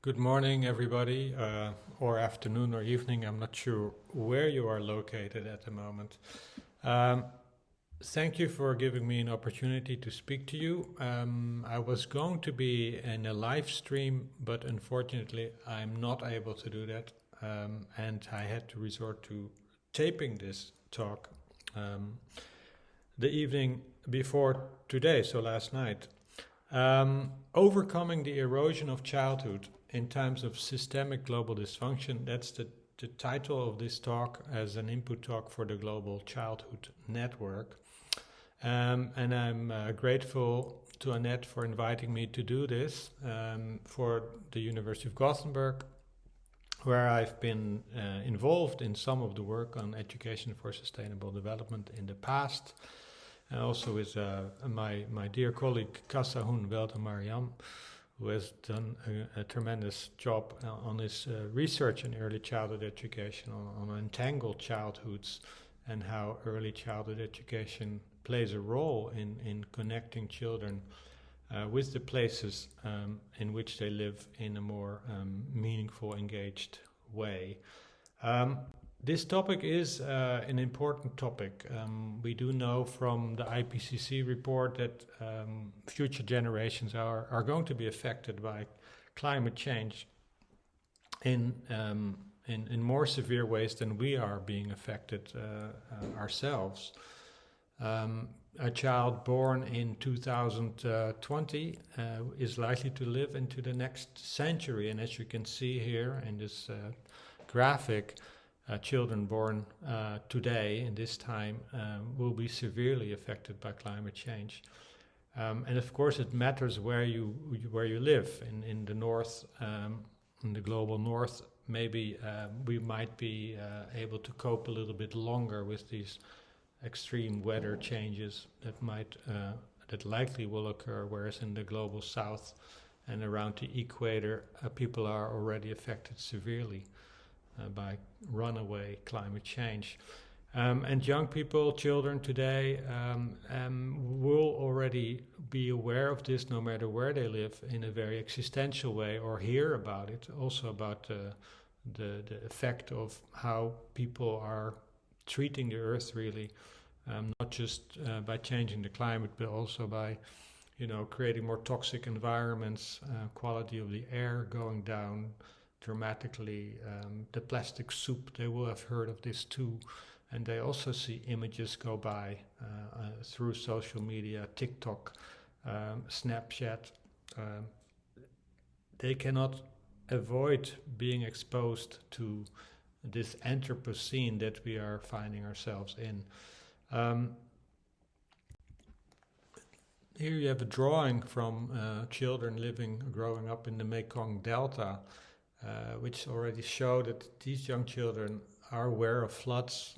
Good morning, everybody, or afternoon or evening. I'm not sure where you are located at the moment. Um, Thank you for giving me an opportunity to speak to you. I was going to be in a live stream, but unfortunately, I'm not able to do that. And I had to resort to taping this talk the evening before today, so last night. Overcoming the erosion of childhood in times of systemic global dysfunction. That's the title of this talk as an input talk for the Global Childhood Network. And I'm grateful to Annette for inviting me to do this for the University of Gothenburg, where I've been involved in some of the work on education for sustainable development in the past. And also with my dear colleague Kassahun Welta-Mariam, who has done a tremendous job on his research in early childhood education, on entangled childhoods, and how early childhood education plays a role in connecting children with the places in which they live in a more meaningful, engaged way. This topic is an important topic. We do know from the IPCC report that future generations are going to be affected by climate change in more severe ways than we are being affected ourselves. A child born in 2020 is likely to live into the next century, and as you can see here in this graphic, children born today in this time will be severely affected by climate change. And of course it matters where you live. In the north, in the global north, maybe we might be able to cope a little bit longer with these extreme weather changes that likely will occur, whereas in the global south and around the equator, people are already affected severely by runaway climate change. And young people, children today, will already be aware of this no matter where they live in a very existential way, or hear about it, also about the effect of how people are treating the earth really, not just by changing the climate, but also by creating more toxic environments, quality of the air going down dramatically, the plastic soup, they will have heard of this too, and they also see images go by through social media, TikTok, Snapchat. They cannot avoid being exposed to this Anthropocene that we are finding ourselves in. Here you have a drawing from children growing up in the Mekong Delta, which already show that these young children are aware of floods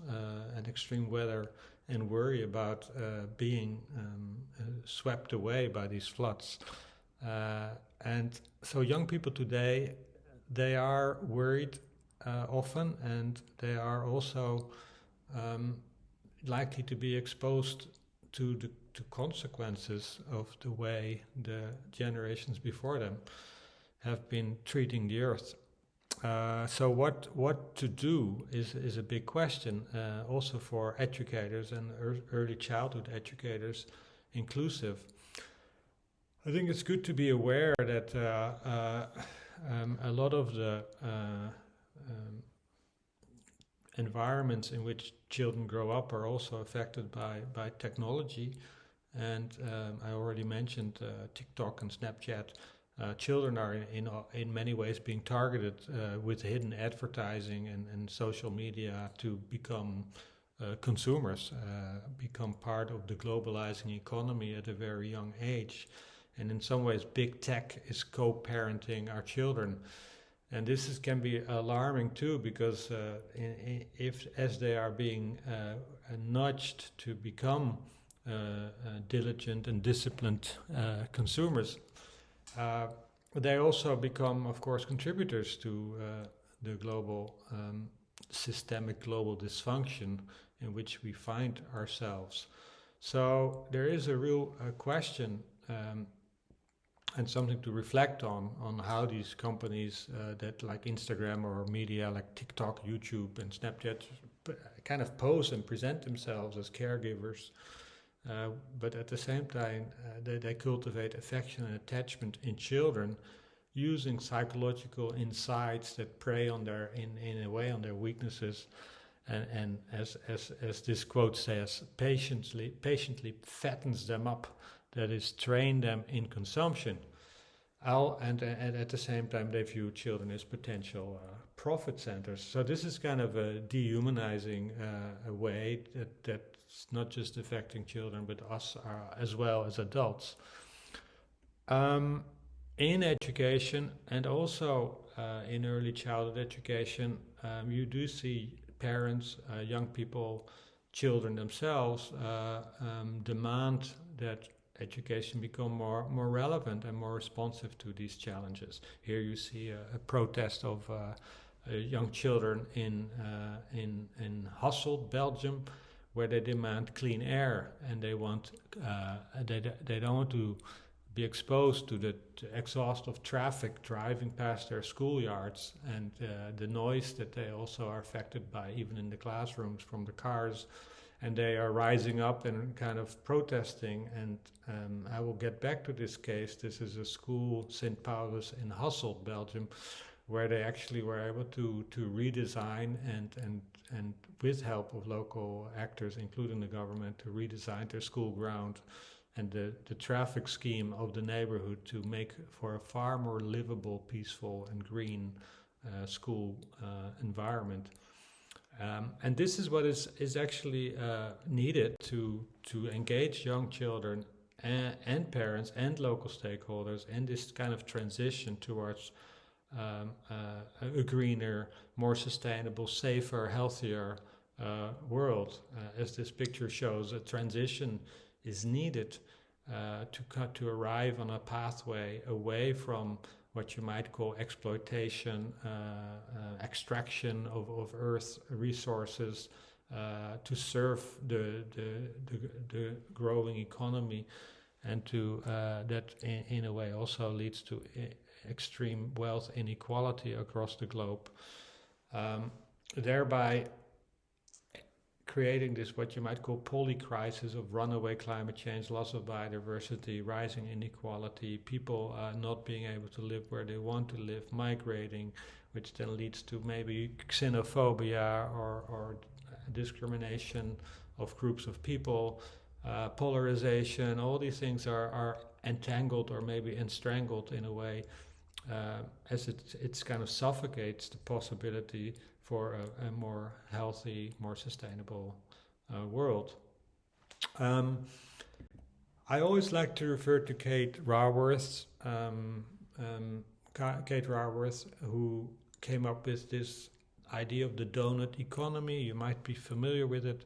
and extreme weather and worry about being swept away by these floods. And so young people today, they are worried often, and they are also likely to be exposed to the consequences of the way the generations before them have been treating the earth. So what to do is a big question, also for educators and early childhood educators inclusive. I think it's good to be aware that a lot of the environments in which children grow up are also affected by technology. And I already mentioned TikTok and Snapchat. Children are in many ways being targeted with hidden advertising and social media to become consumers, become part of the globalizing economy at a very young age. And in some ways, big tech is co-parenting our children. And this can be alarming too, because as they are being nudged to become diligent and disciplined consumers, they also become, of course, contributors to the global systemic global dysfunction in which we find ourselves. So there is a real question and something to reflect on how these companies that like Instagram or media like TikTok, YouTube, and Snapchat kind of pose and present themselves as caregivers, but at the same time they cultivate affection and attachment in children using psychological insights that prey on their in a way on their weaknesses, and as this quote says, patiently fattens them up, that is, train them in consumption. And at the same time, they view children as potential profit centers. So this is kind of a dehumanizing a way that's not just affecting children, but us as well as adults. In education and also in early childhood education, you do see parents, young people, children themselves demand that education become more relevant and more responsive to these challenges. Here you see a protest of young children in Hasselt, Belgium, where they demand clean air, and they want they don't want to be exposed to the exhaust of traffic driving past their schoolyards, and the noise that they also are affected by, even in the classrooms from the cars. And they are rising up and kind of protesting. And I will get back to this case. This is a school, St. Paulus in Hasselt, Belgium, where they actually were able to redesign and with help of local actors, including the government, to redesign their school ground and the traffic scheme of the neighborhood to make for a far more livable, peaceful, and green school environment. And this is what is actually needed to engage young children and parents and local stakeholders in this kind of transition towards a greener, more sustainable, safer, healthier world. As this picture shows, a transition is needed to arrive on a pathway away from what you might call exploitation, extraction of Earth resources to serve the growing economy, and to that in a way also leads to extreme wealth inequality across the globe, thereby creating this what you might call polycrisis of runaway climate change, loss of biodiversity, rising inequality, people not being able to live where they want to live, migrating, which then leads to maybe xenophobia or discrimination of groups of people, polarization. All these things are entangled or maybe enstrangled in a way, as it's kind of suffocates the possibility for a more healthy, more sustainable world. I always like to refer to Kate Raworth, who came up with this idea of the donut economy. You might be familiar with it,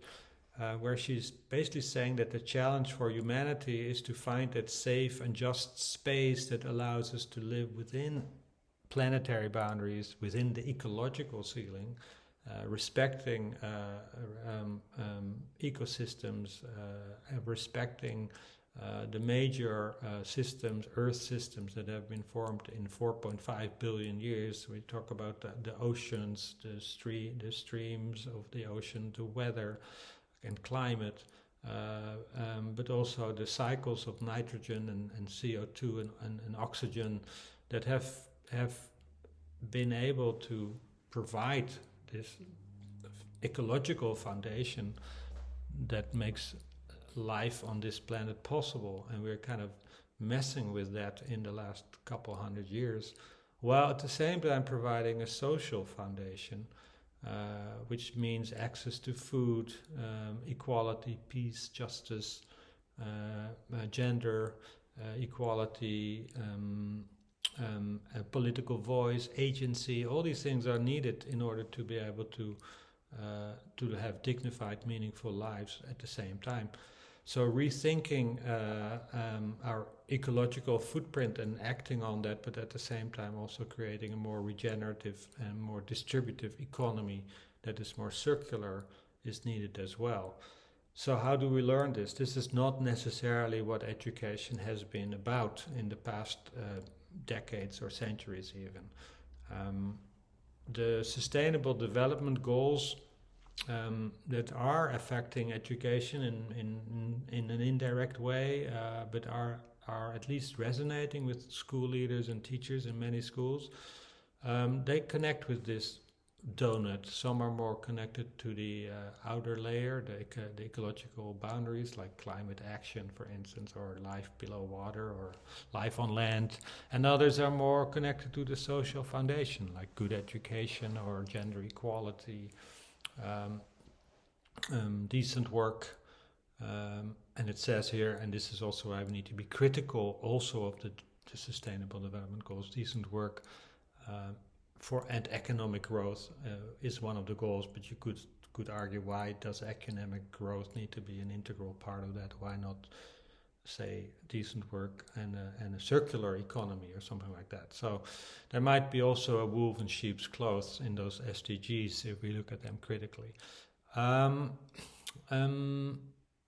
where she's basically saying that the challenge for humanity is to find that safe and just space that allows us to live within planetary boundaries, within the ecological ceiling, respecting ecosystems, respecting the major systems, Earth systems that have been formed in 4.5 billion years. We talk about the oceans, the streams of the ocean, the weather and climate, but also the cycles of nitrogen and CO2 and oxygen that have been able to provide this ecological foundation that makes life on this planet possible. And we're kind of messing with that in the last couple hundred years, while at the same time providing a social foundation, which means access to food, equality, peace, justice, gender equality, a political voice, agency. All these things are needed in order to be able to have dignified, meaningful lives at the same time. So rethinking our ecological footprint and acting on that, but at the same time also creating a more regenerative and more distributive economy that is more circular is needed as well. So how do we learn this? This is not necessarily what education has been about in the past decades or centuries even. The Sustainable Development Goals that are affecting education in an indirect way, but are at least resonating with school leaders and teachers in many schools. They connect with this donut. Some are more connected to the outer layer, the ecological boundaries, like climate action, for instance, or life below water, or life on land. And others are more connected to the social foundation, like good education or gender equality, decent work. And it says here, and this is also why we need to be critical also of the Sustainable Development Goals, decent work and economic growth is one of the goals, but you could argue, why does economic growth need to be an integral part of that? Why not say decent work and a circular economy or something like that? So there might be also a wolf in sheep's clothes in those SDGs if we look at them critically.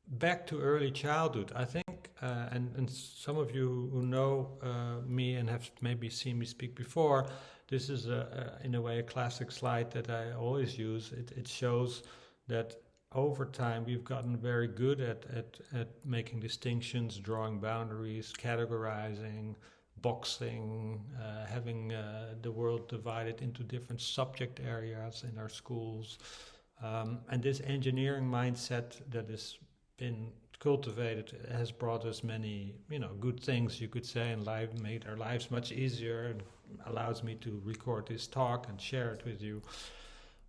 Back to early childhood, I think, and some of you who know me and have maybe seen me speak before, this is in a way a classic slide that I always use. It shows that over time we've gotten very good at making distinctions, drawing boundaries, categorizing, boxing, having the world divided into different subject areas in our schools. And this engineering mindset that has been cultivated has brought us many, good things, you could say, and made our lives much easier, and allows me to record this talk and share it with you.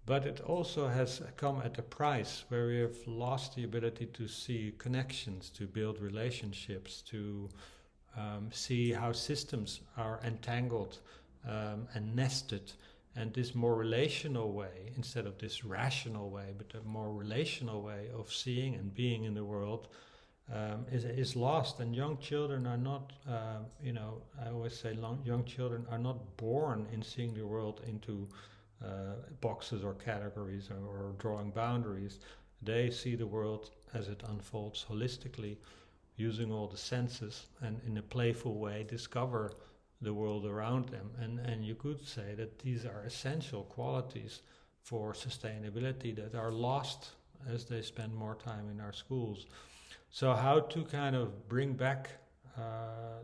But it also has come at a price where we have lost the ability to see connections, to build relationships, to see how systems are entangled and nested. And this more relational way, instead of this rational way, but a more relational way of seeing and being in the world is lost. And young children are not, I always say young children are not born in seeing the world into boxes or categories or drawing boundaries. They see the world as it unfolds holistically, using all the senses, and in a playful way discover the world around them. And you could say that these are essential qualities for sustainability that are lost as they spend more time in our schools. So how to kind of bring back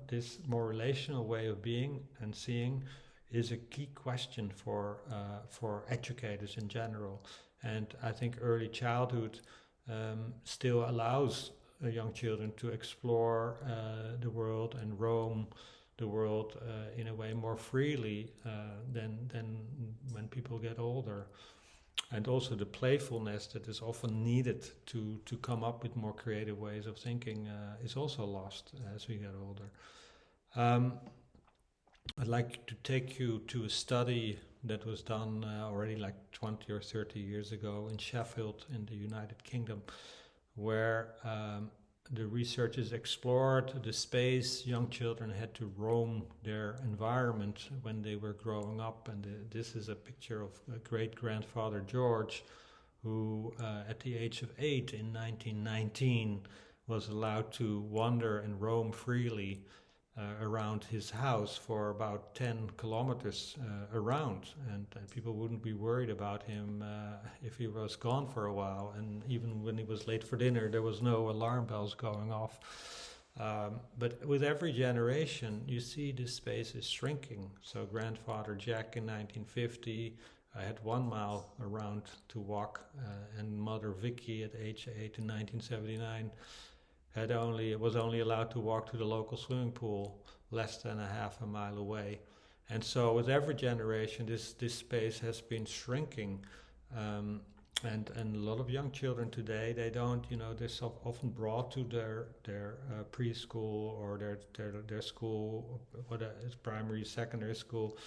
this more relational way of being and seeing is a key question for educators in general. And I think early childhood still allows young children to explore the world and roam the world in a way more freely than when people get older. And also the playfulness that is often needed to come up with more creative ways of thinking is also lost as we get older. I'd like to take you to a study that was done already like 20 or 30 years ago in Sheffield in the United Kingdom, where the researchers explored the space young children had to roam their environment when they were growing up. And this is a picture of great-grandfather George, who at the age of 8 in 1919 was allowed to wander and roam freely around his house for about 10 kilometers around, and people wouldn't be worried about him if he was gone for a while. And even when he was late for dinner, there was no alarm bells going off. But with every generation, you see this space is shrinking. So grandfather Jack in 1950 had 1 mile around to walk, and mother Vicky at age 8 in 1979 was only allowed to walk to the local swimming pool less than a half a mile away. And so with every generation, this space has been shrinking. And a lot of young children today, they don't, they're so often brought to their preschool or their school, whether it's primary, secondary school,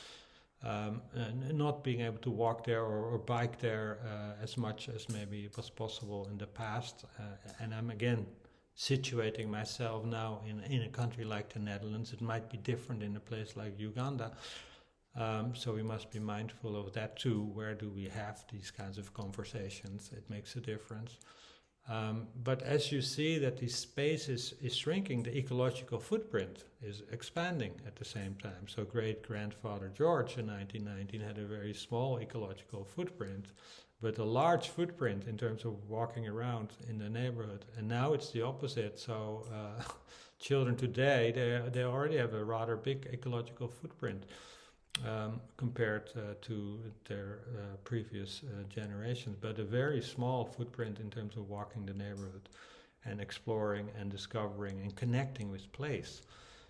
and not being able to walk there or bike there as much as maybe was possible in the past. And I'm again situating myself now in a country like the Netherlands. It might be different in a place like Uganda. So we must be mindful of that too. Where do we have these kinds of conversations? It makes a difference. But as you see that the space is shrinking, the ecological footprint is expanding at the same time. So great-grandfather George in 1919 had a very small ecological footprint, but a large footprint in terms of walking around in the neighborhood. And now it's the opposite. So children today, they already have a rather big ecological footprint compared to their previous generations, but a very small footprint in terms of walking the neighborhood and exploring and discovering and connecting with place.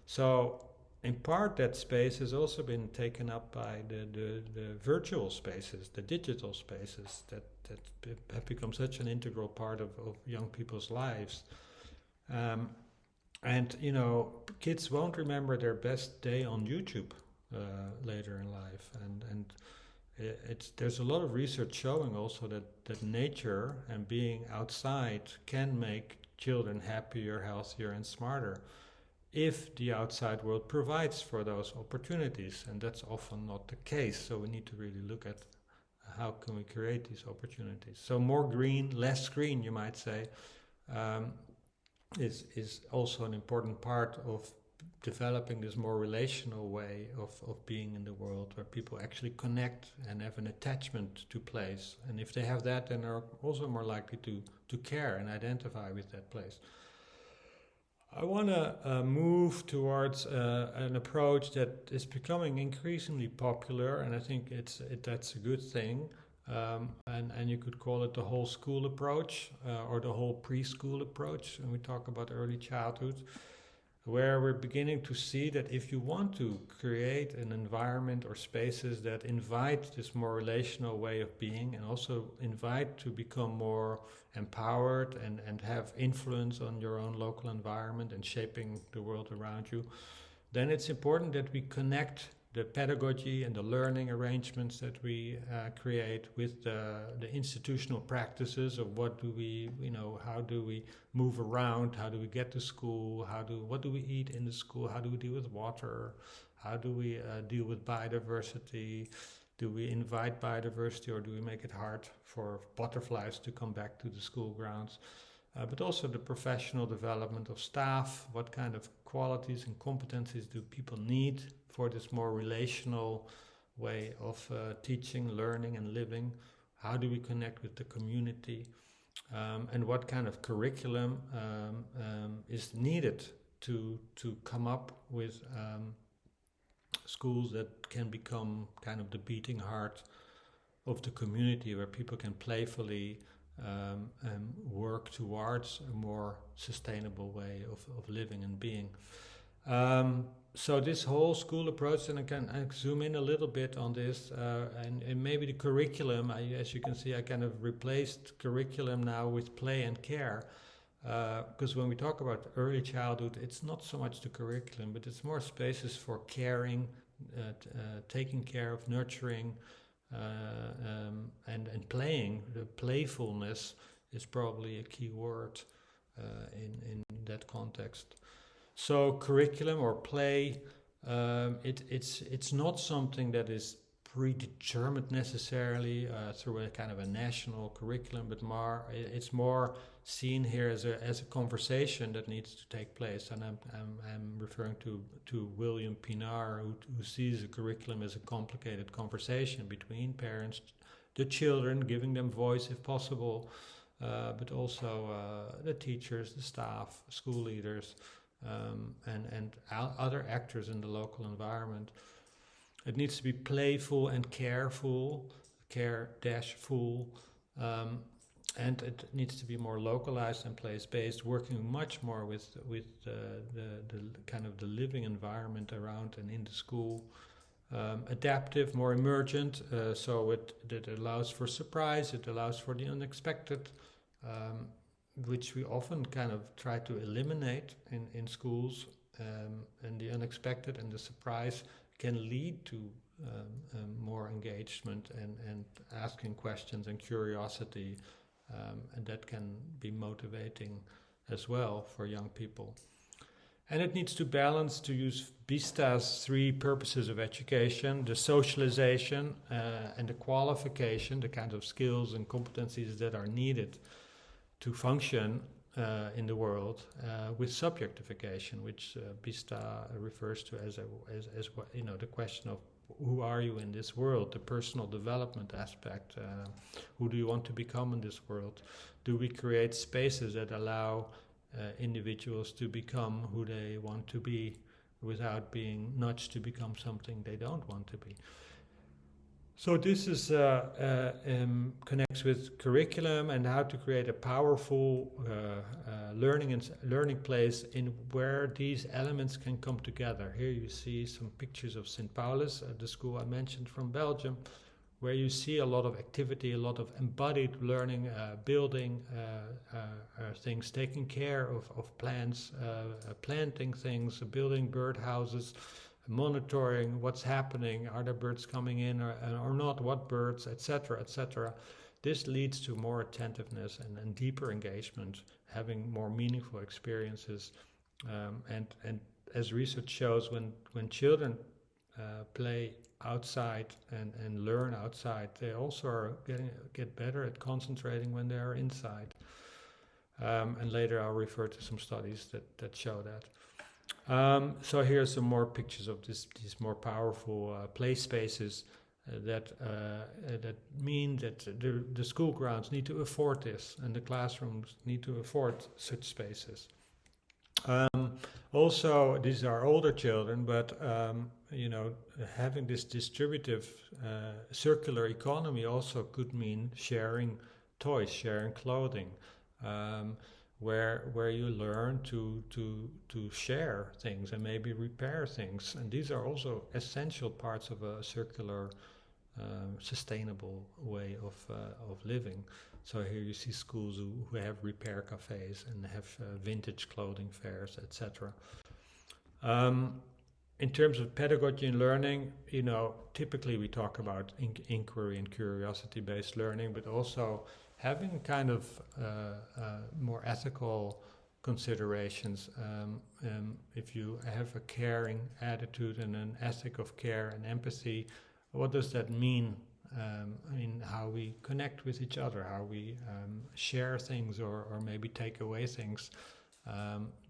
So in part that space has also been taken up by the virtual spaces, the digital spaces that have become such an integral part of young people's lives. And you know, kids won't remember their best day on YouTube later in life, and there's a lot of research showing also that nature and being outside can make children happier, healthier, and smarter if the outside world provides for those opportunities, and that's often not the case. So we need to really look at how can we create these opportunities. So more green, less screen, you might say, is also an important part of developing this more relational way of being in the world, where people actually connect and have an attachment to place. And if they have that, then they're also more likely to care and identify with that place. I want to move towards an approach that is becoming increasingly popular, and I think that's a good thing. And you could call it the whole school approach or the whole preschool approach when we talk about early childhood, where we're beginning to see that if you want to create an environment or spaces that invite this more relational way of being and also invite to become more empowered and have influence on your own local environment and shaping the world around you, then it's important that we connect the pedagogy and the learning arrangements that we create with the institutional practices of what do we, how do we move around, how do we get to school, what do we eat in the school, how do we deal with water, how do we deal with biodiversity, do we invite biodiversity or do we make it hard for butterflies to come back to the school grounds? But also the professional development of staff, what kind of qualities and competencies do people need for this more relational way of teaching, learning and living? How do we connect with the community? And what kind of curriculum is needed to come up with schools that can become kind of the beating heart of the community, where people can playfully work towards a more sustainable way of living and being. So this whole school approach, and I can zoom in a little bit on this, and maybe the curriculum, as you can see, I kind of replaced curriculum now with play and care, because when we talk about early childhood, it's not so much the curriculum, but it's more spaces for caring, taking care of, nurturing, and playing. The playfulness is probably a key word in that context. So curriculum or play, it's not something that is predetermined necessarily through a kind of a national curriculum, but it's more seen here as a conversation that needs to take place. And I'm referring to William Pinar, who sees a curriculum as a complicated conversation between parents, the children, giving them voice if possible, but also the teachers, the staff, school leaders, and other actors in the local environment. It needs to be playful and careful, care-full, and it needs to be more localized and place-based, working much more with the kind of the living environment around and in the school. Adaptive, more emergent, so it allows for surprise, it allows for the unexpected, which we often kind of try to eliminate in schools, and the unexpected and the surprise can lead to more engagement and asking questions and curiosity, and that can be motivating as well for young people. And it needs to balance, to use Bista's 3 purposes of education, the socialization and the qualification, the kinds of skills and competencies that are needed to function in the world with subjectification, which Bista refers to as what, the question of who are you in this world, the personal development aspect. Who do you want to become in this world? Do we create spaces that allow individuals to become who they want to be without being nudged to become something they don't want to be? So this is connects with curriculum and how to create a powerful learning place in where these elements can come together. Here you see some pictures of St. Paulus, the school I mentioned from Belgium, where you see a lot of activity, a lot of embodied learning, building things, taking care of plants, planting things, building birdhouses, monitoring what's happening, are there birds coming in or not, what birds, etc., etc. This leads to more attentiveness and deeper engagement, having more meaningful experiences. And as research shows, when children play outside and learn outside, they also are get better at concentrating when they are inside. And later I'll refer to some studies that show that. So here are some more pictures of these more powerful play spaces that mean that the school grounds need to afford this, and the classrooms need to afford such spaces. Also, these are older children, but having this distributive circular economy also could mean sharing toys, sharing clothing. Where you learn to share things and maybe repair things, and these are also essential parts of a circular, sustainable way of living. So here you see schools who have repair cafes and have vintage clothing fairs, etc. In terms of pedagogy and learning, typically we talk about inquiry and curiosity-based learning, but also having kind of more ethical considerations. If you have a caring attitude and an ethic of care and empathy, what does that mean? How we connect with each other, how we share things or maybe take away things.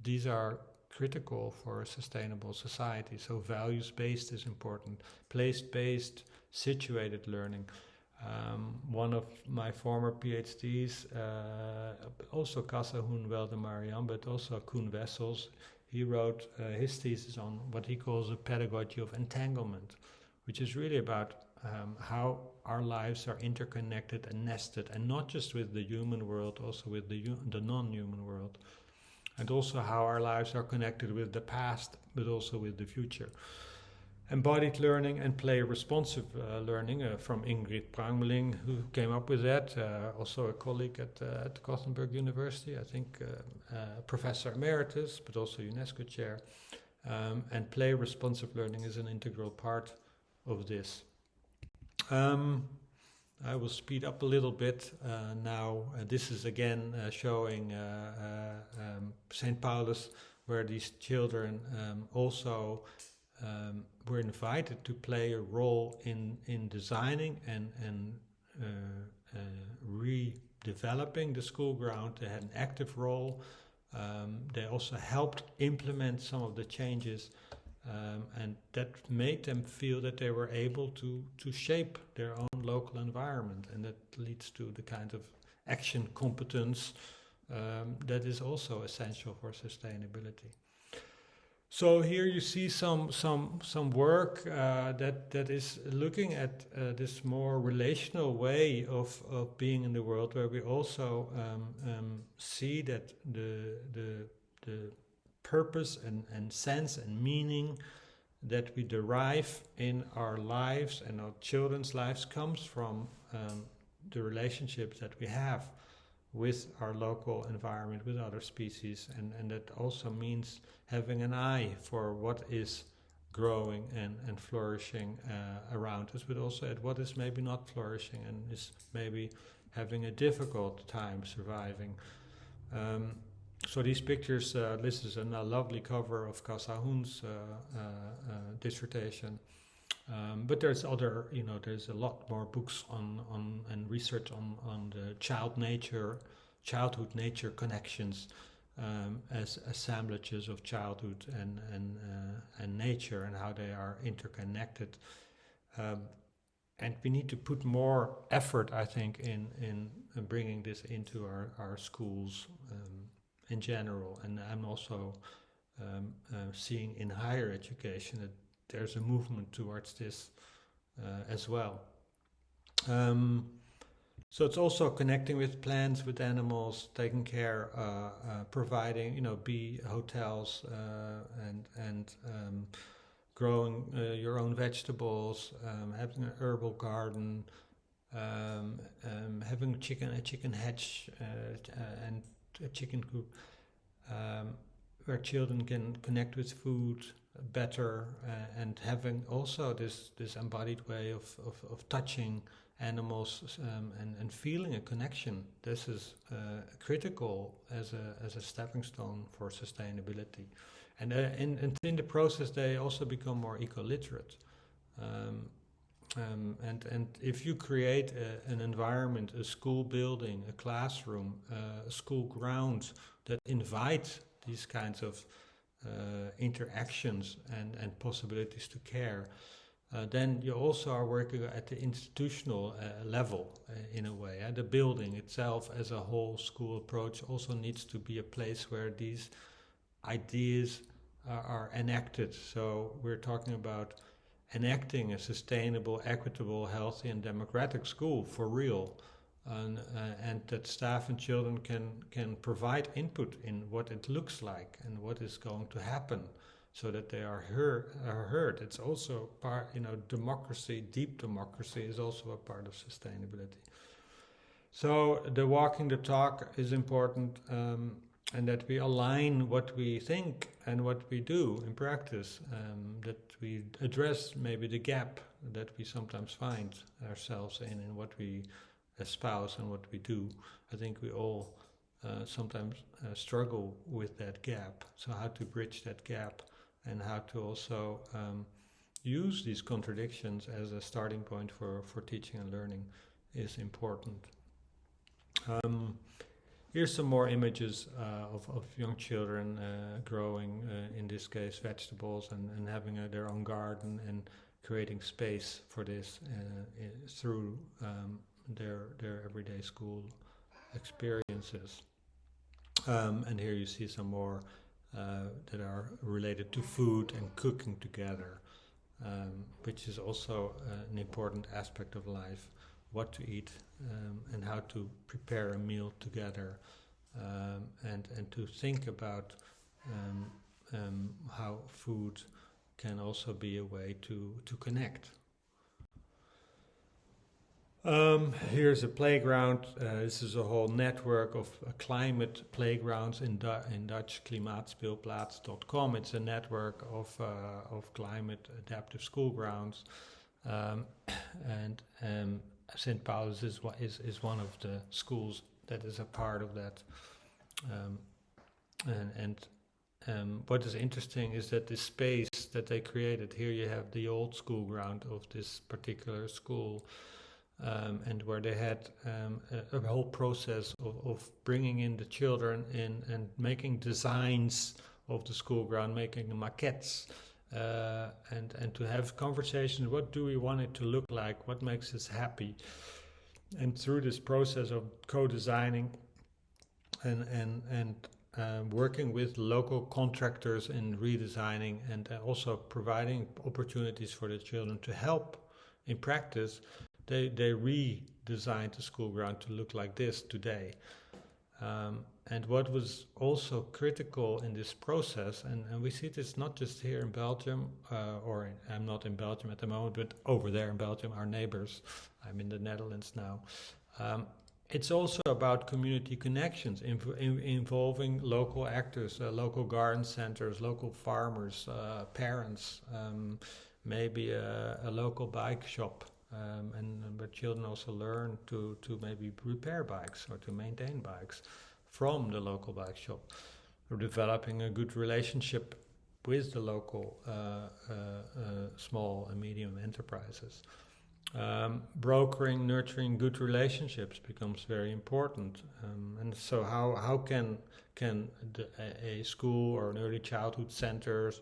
These are critical for a sustainable society. So values-based is important. Place-based, situated learning. One of my former PhDs, also Kasahun Weldemarian, but also Koen Wessels, he wrote his thesis on what he calls a pedagogy of entanglement, which is really about how our lives are interconnected and nested, and not just with the human world, also with the non-human world, and also how our lives are connected with the past, but also with the future. Embodied learning and play-responsive learning from Ingrid Prangmeling, who came up with that, also a colleague at Gothenburg University, I think Professor Emeritus, but also UNESCO Chair. And play-responsive learning is an integral part of this. I will speed up a little bit now. This is again showing St. Paulus, where these children also were invited to play a role in designing and redeveloping the school ground. They had an active role. They also helped implement some of the changes, and that made them feel that they were able to shape their own local environment, and that leads to the kind of action competence that is also essential for sustainability. So here you see some work that is looking at this more relational way of being in the world, where we also see that the purpose and sense and meaning that we derive in our lives and our children's lives comes from the relationships that we have with our local environment, with other species, and that also means having an eye for what is growing and flourishing around us, but also at what is maybe not flourishing and is maybe having a difficult time surviving. So these pictures, this is a lovely cover of Kasahun's dissertation. But there's other, there's a lot more books on and research on the child nature childhood nature connections as assemblages of childhood and nature, and how they are interconnected. And we need to put more effort, I think, in bringing this into our schools in general. And I'm also seeing in higher education that there's a movement towards this as well. So it's also connecting with plants, with animals, taking care, providing, bee hotels, and growing your own vegetables, having an herbal garden, having a chicken hatch, and a chicken coop, where children can connect with food better, and having also this embodied way of touching animals and feeling a connection. This is critical as a stepping stone for sustainability. And in the process, they also become more eco-literate. And if you create an environment, a school building, a classroom, a school ground that invite these kinds of interactions and possibilities to care, then you also are working at the institutional level in a way. The building itself as a whole school approach also needs to be a place where these ideas are enacted. So we're talking about enacting a sustainable, equitable, healthy and democratic school for real. And that staff and children can provide input in what it looks like and what is going to happen, so that they are heard. It's also part, democracy, deep democracy is also a part of sustainability. So the walking the talk is important, and that we align what we think and what we do in practice, that we address maybe the gap that we sometimes find ourselves in what we espouse and what we do. I think we all sometimes struggle with that gap. So how to bridge that gap, and how to also use these contradictions as a starting point for teaching and learning is important. Here's some more images of young children growing, in this case, vegetables and having their own garden and creating space for this through their everyday school experiences. And here you see some more that are related to food and cooking together, which is also an important aspect of life. What to eat and how to prepare a meal together, and to think about how food can also be a way to connect. Here's a playground. This is a whole network of climate playgrounds in Dutch, klimaatspeelplaats.com. It's a network of climate adaptive school grounds, and St. Paulus is one of the schools that is a part of that. What is interesting is that the space that they created, here you have the old school ground of this particular school, and where they had a whole process of bringing in the children in and making designs of the school ground, making maquettes, and to have conversations. What do we want it to look like? What makes us happy? And through this process of co-designing and working with local contractors in redesigning, and also providing opportunities for the children to help in practice, they redesigned the school ground to look like this today. And what was also critical in this process, and we see this not just here in Belgium, I'm not in Belgium at the moment, but over there in Belgium, our neighbors. I'm in the Netherlands now. It's also about community connections, involving local actors, local garden centers, local farmers, parents, maybe a local bike shop. But children also learn to maybe repair bikes or to maintain bikes from the local bike shop, or developing a good relationship with the local small and medium enterprises. Brokering, nurturing good relationships becomes very important. And so how can a school or an early childhood centers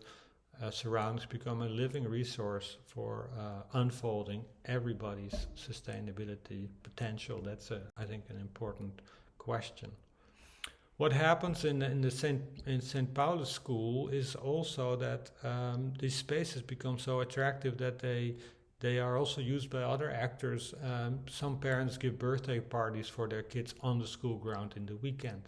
surroundings become a living resource for unfolding everybody's sustainability potential? That's, I think, an important question. What happens in St. Paul's school is also that these spaces become so attractive that they are also used by other actors. Some parents give birthday parties for their kids on the school ground in the weekend.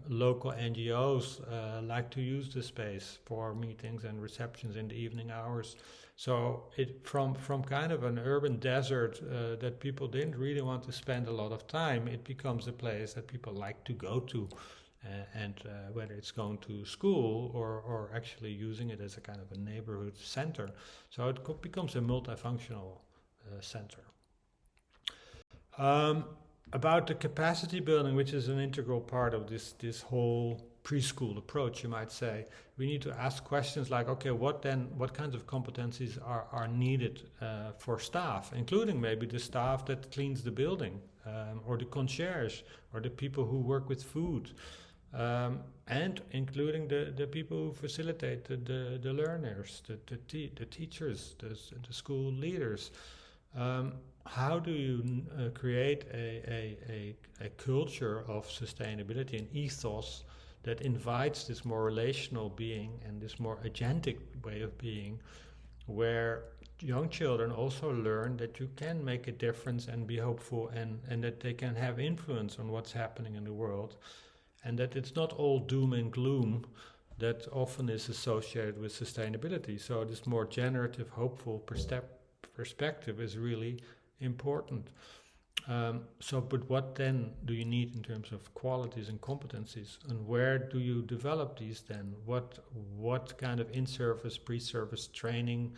Local NGOs like to use the space for meetings and receptions in the evening hours. So it from kind of an urban desert that people didn't really want to spend a lot of time, it becomes a place that people like to go to. And whether it's going to school or actually using it as a kind of a neighborhood center. So it becomes a multifunctional center. About the capacity building, which is an integral part of this whole preschool approach, you might say, we need to ask questions like, okay, what kinds of competencies are needed for staff, including maybe the staff that cleans the building, or the concierge, or the people who work with food, and including the people who facilitate the learners, the teachers, the school leaders. How do you create a culture of sustainability, an ethos that invites this more relational being and this more agentic way of being, where young children also learn that you can make a difference and be hopeful, and that they can have influence on what's happening in the world, and that it's not all doom and gloom that often is associated with sustainability. So this more generative, hopeful perspective is really important. But what then do you need in terms of qualities and competencies, and where do you develop these then? What kind of in-service, pre-service training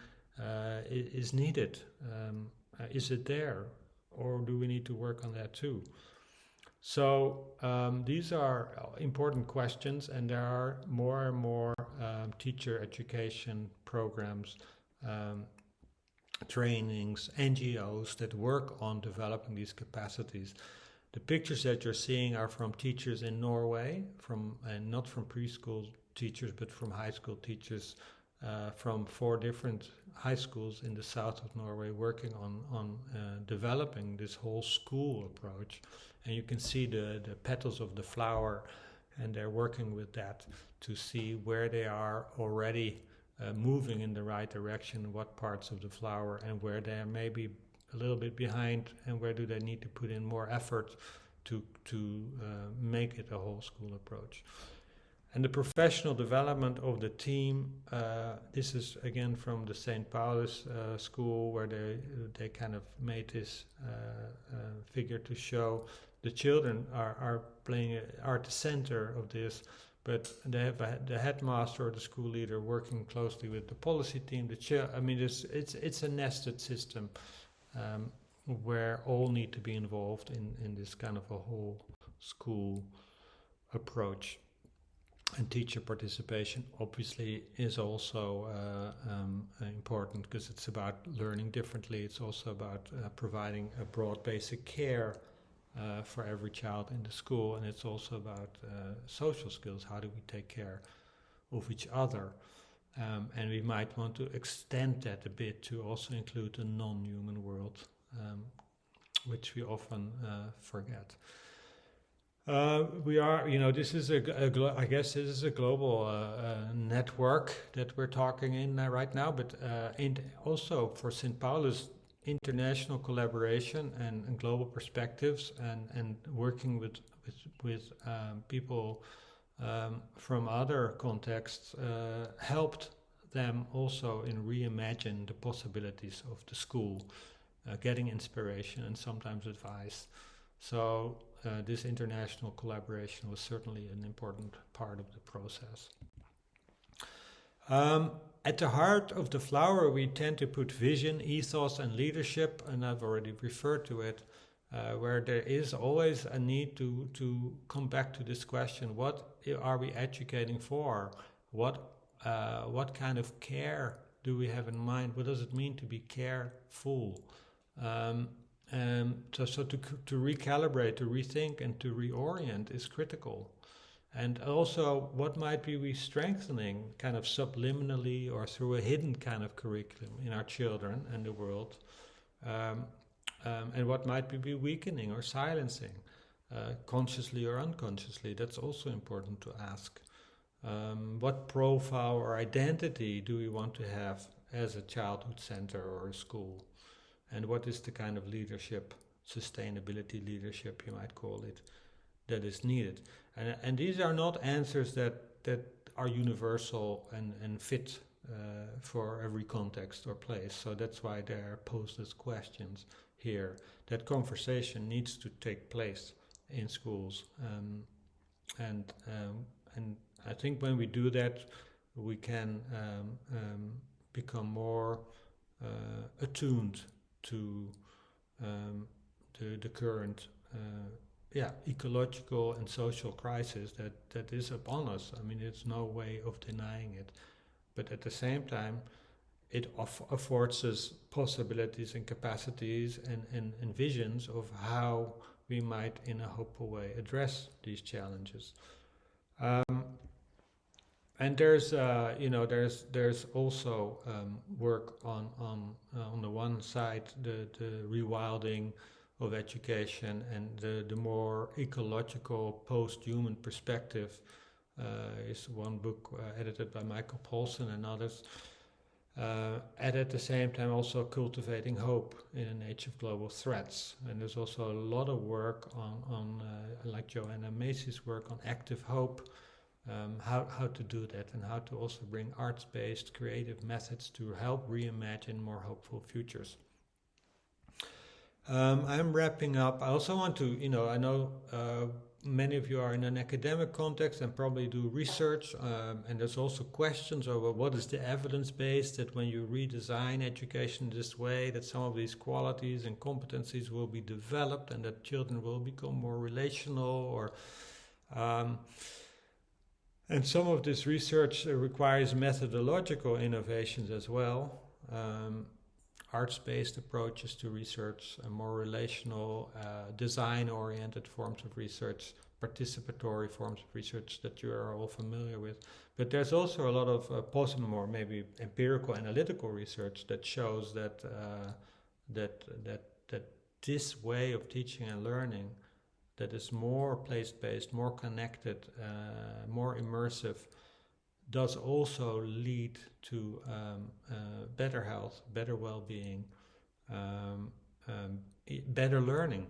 is needed? Is it there, or do we need to work on that too? So these are important questions, and there are more and more teacher education programs, trainings, NGOs that work on developing these capacities. The pictures that you're seeing are from teachers in Norway, and not from preschool teachers, but from high school teachers from 4 different high schools in the south of Norway, working on developing this whole school approach. And you can see the petals of the flower, and they're working with that to see where they are already moving in the right direction, what parts of the flower, and where they are maybe a little bit behind, and where do they need to put in more effort to make it a whole school approach. And the professional development of the team, this is again from the St. Paul's school, where they kind of made this figure to show the children are at the center of this, but they have the headmaster or the school leader working closely with the policy team. It's a nested system where all need to be involved in this kind of a whole school approach. And teacher participation obviously is also important, because it's about learning differently. It's also about providing a broad basic care for every child in the school, and it's also about social skills. How do we take care of each other? And we might want to extend that a bit to also include the non-human world, which we often forget. This is I guess this is a global network that we're talking in right now, but also for St. Paul's, international collaboration and global perspectives, and working with people from other contexts helped them also in reimagine the possibilities of the school, getting inspiration and sometimes advice. So this international collaboration was certainly an important part of the process. At the heart of the flower, we tend to put vision, ethos, and leadership, and I've already referred to it, where there is always a need to come back to this question: what are we educating for? What kind of care do we have in mind? What does it mean to be careful? So to recalibrate, to rethink, and to reorient is critical. And also, what might be we strengthening kind of subliminally or through a hidden kind of curriculum in our children and the world? And what might be weakening or silencing, consciously or unconsciously? That's also important to ask. What profile or identity do we want to have as a childhood center or a school? And what is the kind of leadership, sustainability leadership you might call it, that is needed? And these are not answers that are universal and fit for every context or place. So that's why they are posed as questions here. That conversation needs to take place in schools. And I think when we do that, we can become more attuned to the current ecological and social crisis that is upon us. I mean, there's no way of denying it. But at the same time, it affords us possibilities and capacities and visions of how we might, in a hopeful way, address these challenges. And there's also work on the one side, the rewilding of education and the more ecological post-human perspective is one book edited by Michael Paulson and others. And at the same time also cultivating hope in an age of global threats. And there's also a lot of work on like Joanna Macy's work on active hope, how to do that and how to also bring arts-based creative methods to help reimagine more hopeful futures. I'm wrapping up. I also want to, I know many of you are in an academic context and probably do research, and there's also questions over what is the evidence base that when you redesign education this way, that some of these qualities and competencies will be developed and that children will become more relational, or and some of this research requires methodological innovations as well. Arts-based approaches to research, more relational, design-oriented forms of research, participatory forms of research that you are all familiar with. But there's also a lot of possible, more maybe empirical, analytical research that shows that that this way of teaching and learning, that is more place-based, more connected, more immersive, does also lead to better health, better well-being, better learning.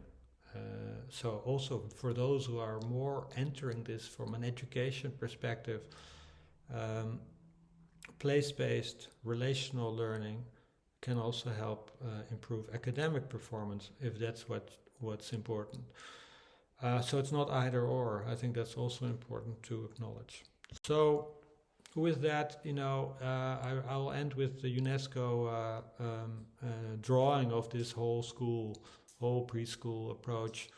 So also for those who are more entering this from an education perspective, place-based relational learning can also help improve academic performance if that's what's important. So it's not either or. I think that's also important to acknowledge. So with that, I'll end with the UNESCO drawing of this whole preschool approach,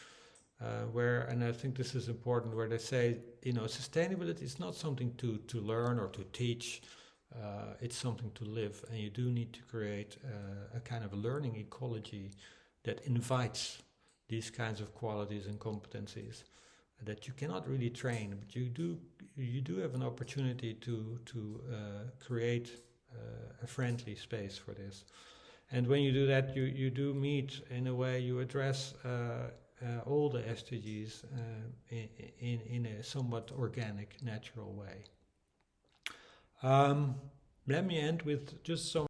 and I think this is important, where they say, sustainability is not something to learn or to teach, it's something to live, and you do need to create a kind of learning ecology that invites these kinds of qualities and competencies that you cannot really train, but you do have an opportunity to create a friendly space for this. And when you do that, you do meet, in a way, you address all the SDGs in a somewhat organic, natural way. Let me end with just some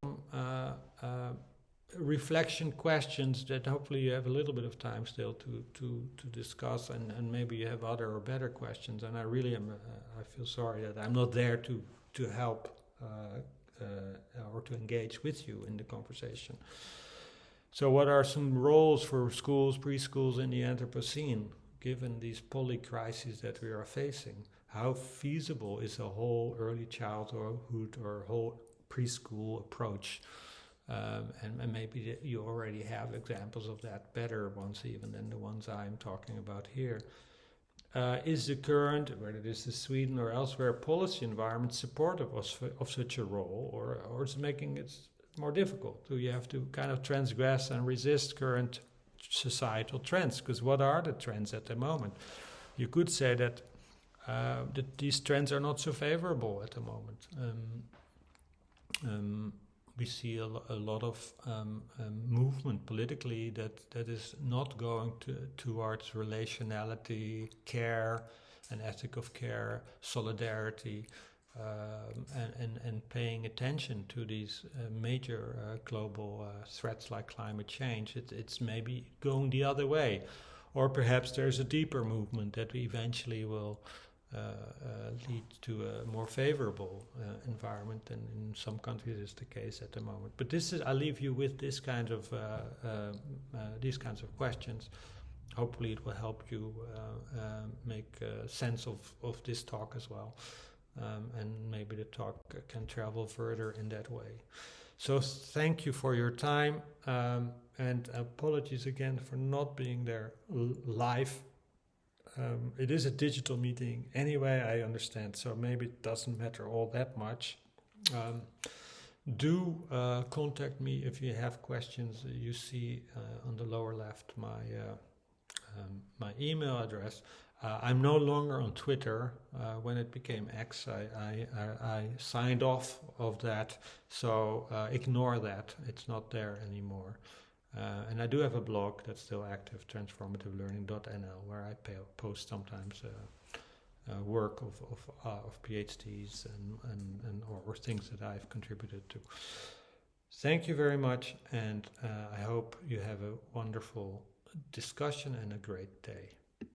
reflection questions that hopefully you have a little bit of time still to discuss, and maybe you have other or better questions. And I really am, I feel sorry that I'm not there to help or to engage with you in the conversation. So what are some roles for schools, preschools in the Anthropocene, given these polycrises that we are facing? How feasible is a whole early childhood or whole preschool approach? And maybe you already have examples of that, better ones even than the ones I'm talking about here. is the current, whether this is Sweden or elsewhere, policy environment supportive of such a role, or is it making it more difficult? Do you have to kind of transgress and resist current societal trends? Because what are the trends at the moment? You could say that these trends are not so favorable at the moment. We see a lot of movement politically that is not going towards relationality, care, an ethic of care, solidarity, and paying attention to these major global threats like climate change. It's maybe going the other way. Or perhaps there's a deeper movement that we eventually will lead to a more favorable environment than in some countries is the case at the moment. But I leave you with these kinds of questions. Hopefully, it will help you make sense of this talk as well, and maybe the talk can travel further in that way. So thank you for your time, and apologies again for not being there live. It is a digital meeting anyway, I understand, so maybe it doesn't matter all that much. Do contact me if you have questions. You see on the lower left my email address. I'm no longer on Twitter. When it became X, I signed off of that, so ignore that. It's not there anymore. And I do have a blog that's still active, transformativelearning.nl, where I post sometimes work of PhDs and or things that I've contributed to. Thank you very much, and I hope you have a wonderful discussion and a great day.